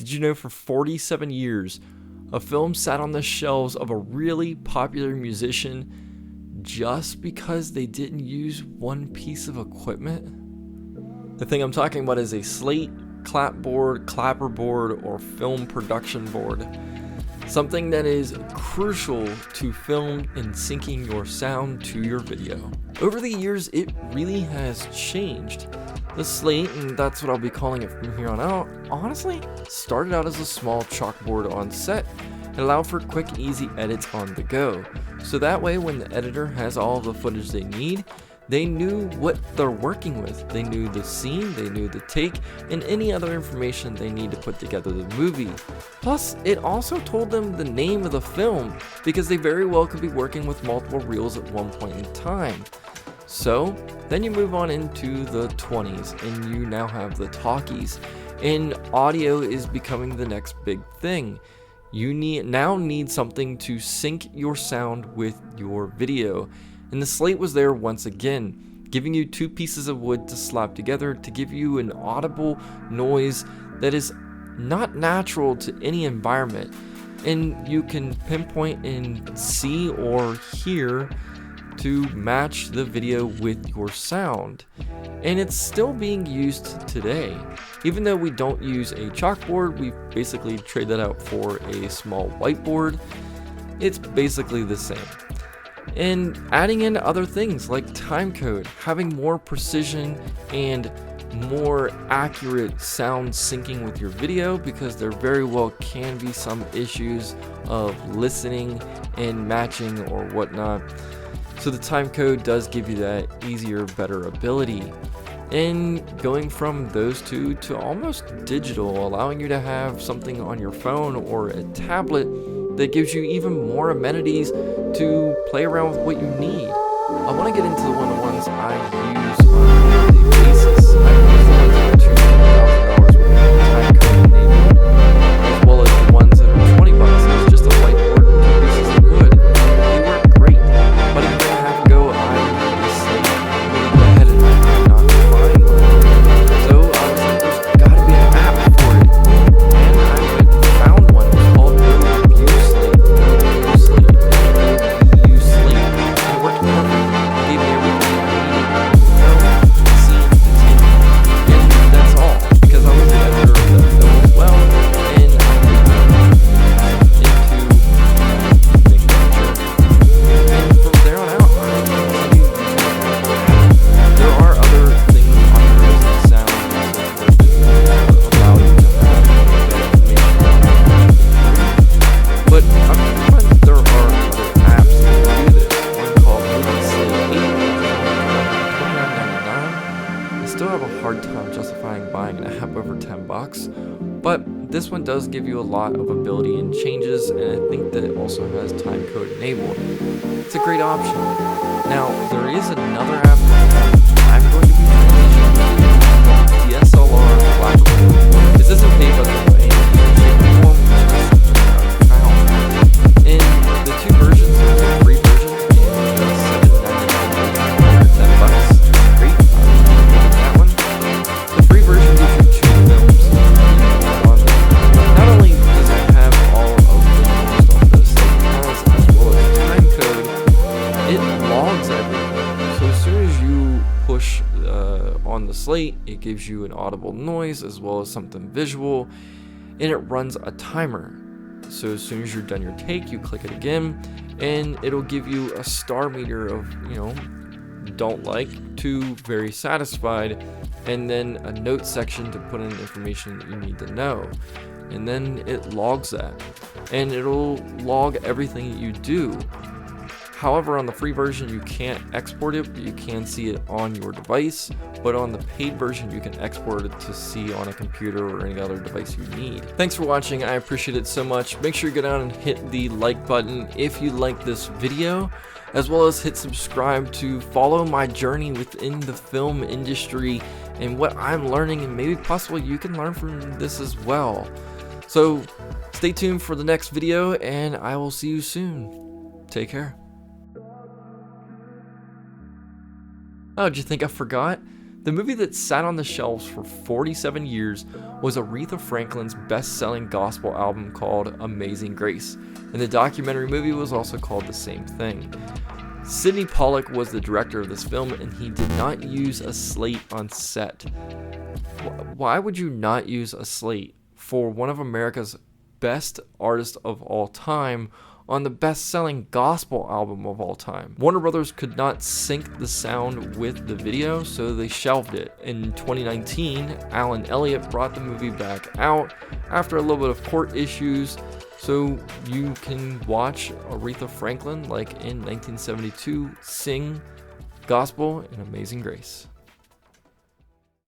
Did you know for 47 years, a film sat on the shelves of a really popular musician just because they didn't use one piece of equipment? The thing I'm talking about is a slate, clapboard, clapperboard, or film production board. Something that is crucial to film and syncing your sound to your video. Over the years, it really has changed. The slate, and that's what I'll be calling it from here on out, honestly started out as a small chalkboard on set and allowed for quick, easy edits on the go. So that way, when the editor has all of the footage they need, they knew what they're working with. They knew the scene, they knew the take, and any other information they need to put together the movie. Plus, it also told them the name of the film, because they very well could be working with multiple reels at one point in time. So, then you move on into the 20s, and you now have the talkies, and audio is becoming the next big thing. You now need something to sync your sound with your video. And the slate was there once again, giving you two pieces of wood to slap together to give you an audible noise that is not natural to any environment. And you can pinpoint and see or hear to match the video with your sound. And it's still being used today. Even though we don't use a chalkboard, we basically trade that out for a small whiteboard. It's basically the same. And adding in other things like timecode, having more precision and more accurate sound syncing with your video, because there very well can be some issues of listening and matching or whatnot. So the timecode does give you that easier, better ability. And going from those two to almost digital, allowing you to have something on your phone or a tablet that gives you even more amenities to play around with what you need. I want to get into one of the ones I use on a daily basis. I use the ones that are $2,000 with timecode enabled, as well as the ones that are $20. It's just a whiteboard and two pieces of wood. They work great, but a year and a half ago, I was really go ahead and not find one. So I was like, there's gotta be an app for it. And I went and found one. It's called but this one does give you a lot of ability and changes, and I think that it also has timecode enabled. It's a great option. Now, there is another app I'm going to be transitioning to, DSLR Clapperboard. This isn't paid by the way, and the two versions are the free version and the $7.99 for $10. Great. That one. The free version gives you two films. Not only does it have all of the stuff that Slate has, as well as time code, it logs everything. So as soon as you push on the slate, it gives you an audible noise as well as something visual, and it runs a timer. So as soon as you're done your take, you click it again, and it'll give you a star meter of, don't like to very satisfied, and then a note section to put in information that you need to know. And then it logs that, and it'll log everything that you do. However, on the free version, you can't export it, but you can see it on your device. But on the paid version, you can export it to see on a computer or any other device you need. Thanks for watching. I appreciate it so much. Make sure you go down and hit the like button if you like this video, as well as hit subscribe to follow my journey within the film industry and what I'm learning, and maybe possibly you can learn from this as well. So stay tuned for the next video, and I will see you soon. Take care. Oh, did you think I forgot? The movie that sat on the shelves for 47 years was Aretha Franklin's best-selling gospel album called Amazing Grace, and the documentary movie was also called the same thing. Sidney Pollack was the director of this film, and he did not use a slate on set. Why would you not use a slate for one of America's best artists of all time on the best-selling gospel album of all time? Warner Brothers could not sync the sound with the video, so they shelved it. In 2019, Alan Elliott brought the movie back out after a little bit of court issues, so you can watch Aretha Franklin, like in 1972, sing gospel in Amazing Grace.